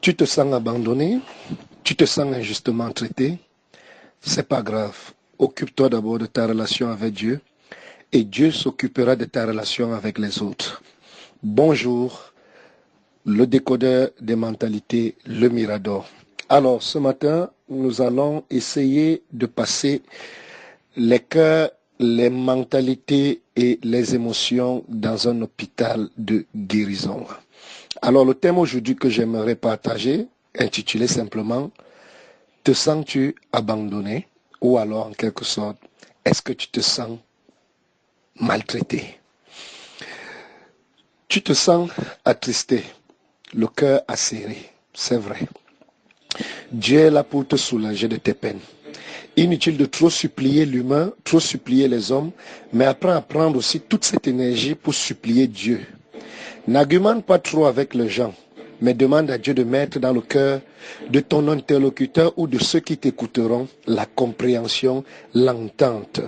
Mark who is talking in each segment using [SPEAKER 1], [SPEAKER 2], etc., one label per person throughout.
[SPEAKER 1] Tu te sens abandonné, tu te sens injustement traité, c'est pas grave. Occupe-toi d'abord de ta relation avec Dieu et Dieu s'occupera de ta relation avec les autres. Bonjour, le décodeur des mentalités, le Mirador. Alors, ce matin, nous allons essayer de passer les cœurs, les mentalités et les émotions dans un hôpital de guérison. Alors, le thème aujourd'hui que j'aimerais partager, intitulé simplement « Te sens-tu abandonné ?» ou alors, en quelque sorte, « Est-ce que tu te sens maltraité ?» Tu te sens attristé, le cœur acéré, c'est vrai. Dieu est là pour te soulager de tes peines. Inutile de trop supplier l'humain, trop supplier les hommes, mais apprends à prendre aussi toute cette énergie pour supplier Dieu. N'argumente pas trop avec les gens, mais demande à Dieu de mettre dans le cœur de ton interlocuteur ou de ceux qui t'écouteront la compréhension, l'entente.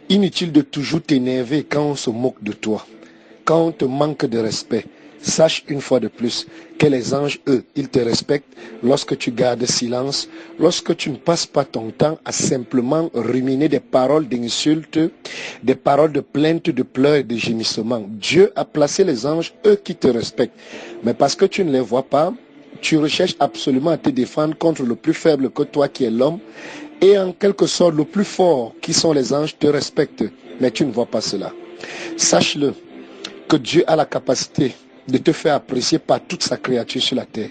[SPEAKER 1] Inutile de toujours t'énerver quand on se moque de toi, quand on te manque de respect. Sache une fois de plus que les anges, eux, ils te respectent lorsque tu gardes silence, lorsque tu ne passes pas ton temps à simplement ruminer des paroles d'insultes, des paroles de plainte, de pleurs et de gémissements. Dieu a placé les anges, eux, qui te respectent. Mais parce que tu ne les vois pas, tu recherches absolument à te défendre contre le plus faible que toi qui est l'homme. Et en quelque sorte, le plus fort, qui sont les anges, te respectent. Mais tu ne vois pas cela. Sache-le, que Dieu a la capacité de te faire apprécier par toute sa créature sur la terre.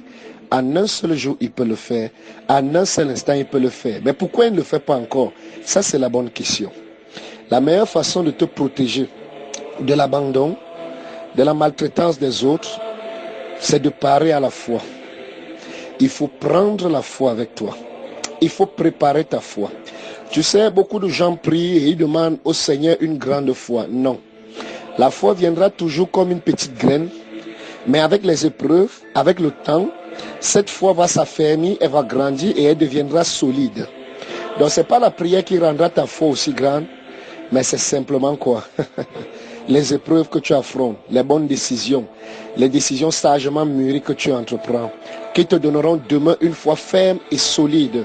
[SPEAKER 1] En un seul jour, il peut le faire. En un seul instant, il peut le faire. Mais pourquoi il ne le fait pas encore? Ça, c'est la bonne question. La meilleure façon de te protéger de l'abandon, de la maltraitance des autres, c'est de parer à la foi. Il faut prendre la foi avec toi. Il faut préparer ta foi. Tu sais, beaucoup de gens prient et ils demandent au Seigneur une grande foi. Non. La foi viendra toujours comme une petite graine, mais avec les épreuves, avec le temps, cette foi va s'affermir, elle va grandir et elle deviendra solide. Donc ce n'est pas la prière qui rendra ta foi aussi grande, mais c'est simplement quoi? Les épreuves que tu affrontes, les bonnes décisions, les décisions sagement mûries que tu entreprends, qui te donneront demain une foi ferme et solide.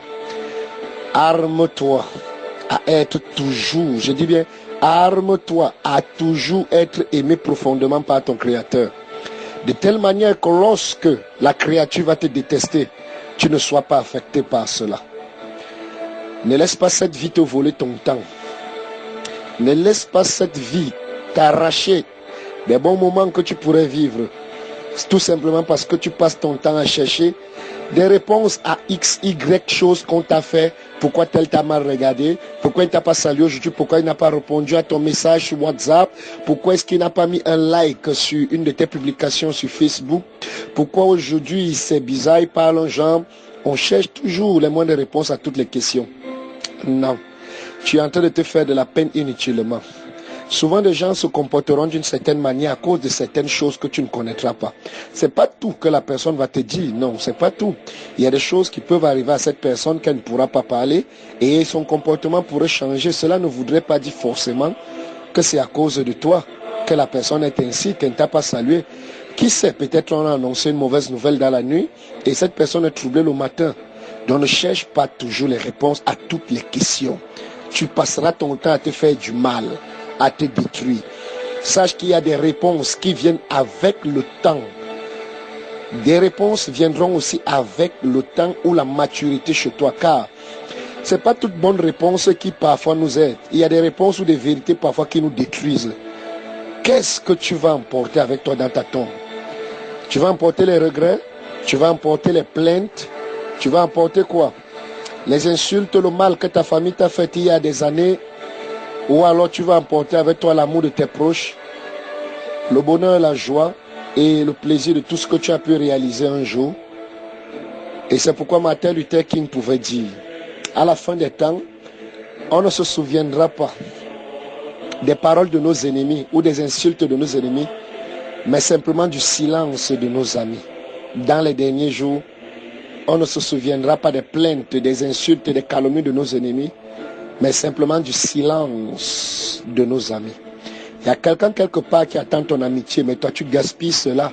[SPEAKER 1] Arme-toi à être toujours, je dis bien, arme-toi à toujours être aimé profondément par ton Créateur. De telle manière que lorsque la créature va te détester, tu ne sois pas affecté par cela. Ne laisse pas cette vie te voler ton temps. Ne laisse pas cette vie t'arracher des bons moments que tu pourrais vivre. Tout simplement parce que tu passes ton temps à chercher des réponses à X, Y choses qu'on t'a fait. Pourquoi tel t'a mal regardé? Pourquoi il t'a pas salué aujourd'hui? Pourquoi il n'a pas répondu à ton message sur WhatsApp? Pourquoi est-ce qu'il n'a pas mis un like sur une de tes publications sur Facebook? Pourquoi aujourd'hui c'est bizarre, il parle en genre? On cherche toujours les moindres réponses à toutes les questions. Non, tu es en train de te faire de la peine inutilement. Souvent, les gens se comporteront d'une certaine manière à cause de certaines choses que tu ne connaîtras pas. C'est pas tout que la personne va te dire. Non, c'est pas tout. Il y a des choses qui peuvent arriver à cette personne qu'elle ne pourra pas parler et son comportement pourrait changer. Cela ne voudrait pas dire forcément que c'est à cause de toi que la personne est ainsi, qu'elle ne t'a pas salué. Qui sait, peut-être on a annoncé une mauvaise nouvelle dans la nuit et cette personne est troublée le matin. Donc ne cherche pas toujours les réponses à toutes les questions. Tu passeras ton temps à te faire du mal, à te détruire. Sache qu'il y a des réponses qui viennent avec le temps. Des réponses viendront aussi avec le temps ou la maturité chez toi, car ce n'est pas toute bonne réponse qui parfois nous aide. Il y a des réponses ou des vérités parfois qui nous détruisent. Qu'est-ce que tu vas emporter avec toi dans ta tombe? Tu vas emporter les regrets? Tu vas emporter les plaintes? Tu vas emporter quoi? Les insultes, le mal que ta famille t'a fait il y a des années? Ou alors tu vas emporter avec toi l'amour de tes proches, le bonheur, la joie et le plaisir de tout ce que tu as pu réaliser un jour. Et c'est pourquoi Martin Luther King pouvait dire, à la fin des temps, on ne se souviendra pas des paroles de nos ennemis ou des insultes de nos ennemis, mais simplement du silence de nos amis. Dans les derniers jours, on ne se souviendra pas des plaintes, des insultes et des calomnies de nos ennemis, mais simplement du silence de nos amis. Il y a quelqu'un quelque part qui attend ton amitié, mais toi tu gaspilles cela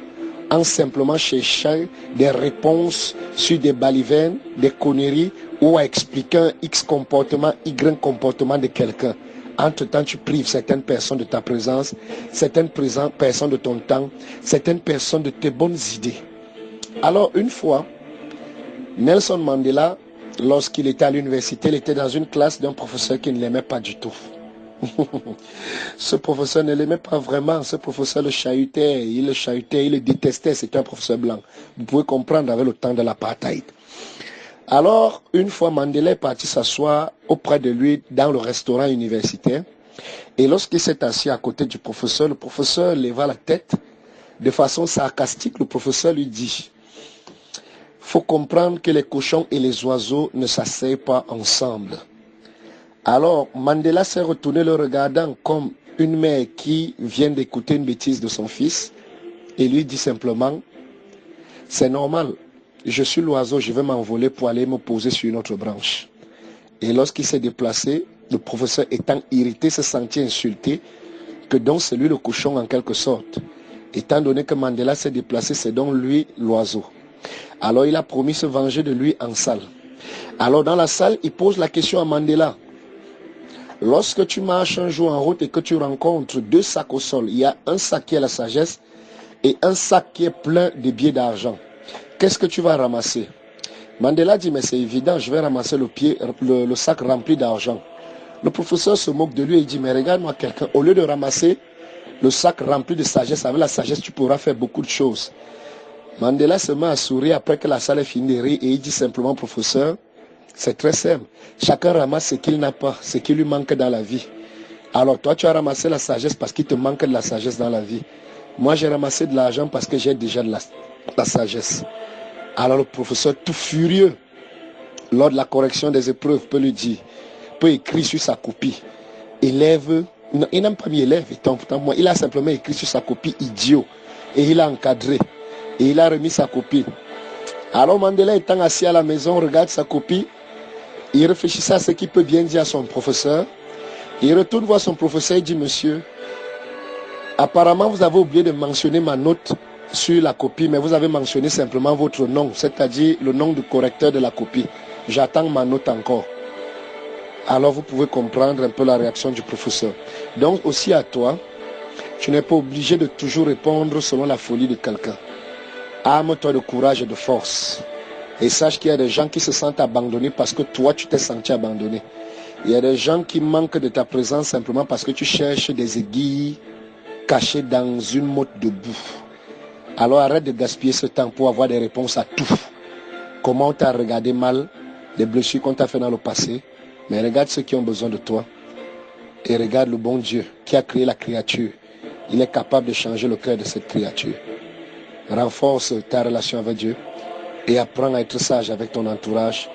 [SPEAKER 1] en simplement cherchant des réponses sur des balivernes, des conneries, ou à expliquer un X comportement, Y comportement de quelqu'un. Entre-temps, tu prives certaines personnes de ta présence, certaines personnes de ton temps, certaines personnes de tes bonnes idées. Alors, une fois, Nelson Mandela, lorsqu'il était à l'université, il était dans une classe d'un professeur qui ne l'aimait pas du tout. Ce professeur ne l'aimait pas vraiment, ce professeur le chahutait, il le détestait, c'était un professeur blanc. Vous pouvez comprendre avec le temps de l'apartheid. Alors, une fois, Mandela est parti s'asseoir auprès de lui dans le restaurant universitaire. Et lorsqu'il s'est assis à côté du professeur, le professeur leva la tête. De façon sarcastique, le professeur lui dit, « Faut comprendre que les cochons et les oiseaux ne s'asseyent pas ensemble. » Alors, Mandela s'est retourné le regardant comme une mère qui vient d'écouter une bêtise de son fils et lui dit simplement, « C'est normal. Je suis l'oiseau, je vais m'envoler pour aller me poser sur une autre branche. » Et lorsqu'il s'est déplacé, le professeur étant irrité, se sentit insulté, que donc c'est lui le cochon en quelque sorte. Étant donné que Mandela s'est déplacé, c'est donc lui l'oiseau. Alors il a promis se venger de lui en salle. Alors dans la salle, il pose la question à Mandela. Lorsque tu marches un jour en route et que tu rencontres deux sacs au sol, il y a un sac qui est la sagesse et un sac qui est plein de billets d'argent. Qu'est-ce que tu vas ramasser? Mandela dit, mais c'est évident, je vais ramasser le sac rempli d'argent. Le professeur se moque de lui et il dit, mais regarde-moi quelqu'un, au lieu de ramasser le sac rempli de sagesse, avec la sagesse, tu pourras faire beaucoup de choses. Mandela se met à sourire après que la salle est finie de rire et il dit simplement, professeur, c'est très simple. Chacun ramasse ce qu'il n'a pas, ce qui lui manque dans la vie. Alors toi, tu as ramassé la sagesse parce qu'il te manque de la sagesse dans la vie. Moi, j'ai ramassé de l'argent parce que j'ai déjà de la sagesse. Alors le professeur, tout furieux, lors de la correction des épreuves, peut lui dire, peut écrire sur sa copie, élève, non, il n'a pas mis élève, il a simplement écrit sur sa copie idiot, et il a encadré, et il a remis sa copie. Alors Mandela étant assis à la maison, regarde sa copie, il réfléchissait à ce qu'il peut bien dire à son professeur, il retourne voir son professeur et dit, monsieur, apparemment vous avez oublié de mentionner ma note sur la copie, mais vous avez mentionné simplement votre nom, c'est-à-dire le nom du correcteur de la copie. J'attends ma note encore. Alors vous pouvez comprendre un peu la réaction du professeur. Donc aussi à toi, tu n'es pas obligé de toujours répondre selon la folie de quelqu'un. Arme-toi de courage et de force. Et sache qu'il y a des gens qui se sentent abandonnés parce que toi tu t'es senti abandonné. Il y a des gens qui manquent de ta présence simplement parce que tu cherches des aiguilles cachées dans une motte de boue. Alors arrête de gaspiller ce temps pour avoir des réponses à tout. Comment on t'a regardé mal, les blessures qu'on t'a fait dans le passé. Mais regarde ceux qui ont besoin de toi. Et regarde le bon Dieu qui a créé la créature. Il est capable de changer le cœur de cette créature. Renforce ta relation avec Dieu. Et apprends à être sage avec ton entourage.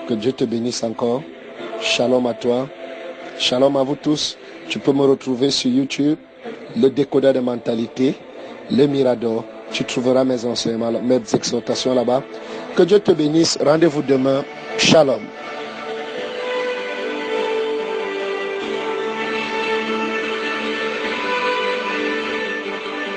[SPEAKER 1] Que Dieu te bénisse encore. Shalom à toi. Shalom à vous tous. Tu peux me retrouver sur YouTube. Le décodeur de mentalité. Le Mirador. Tu trouveras mes enseignements, mes exhortations là-bas. Que Dieu te bénisse. Rendez-vous demain. Shalom.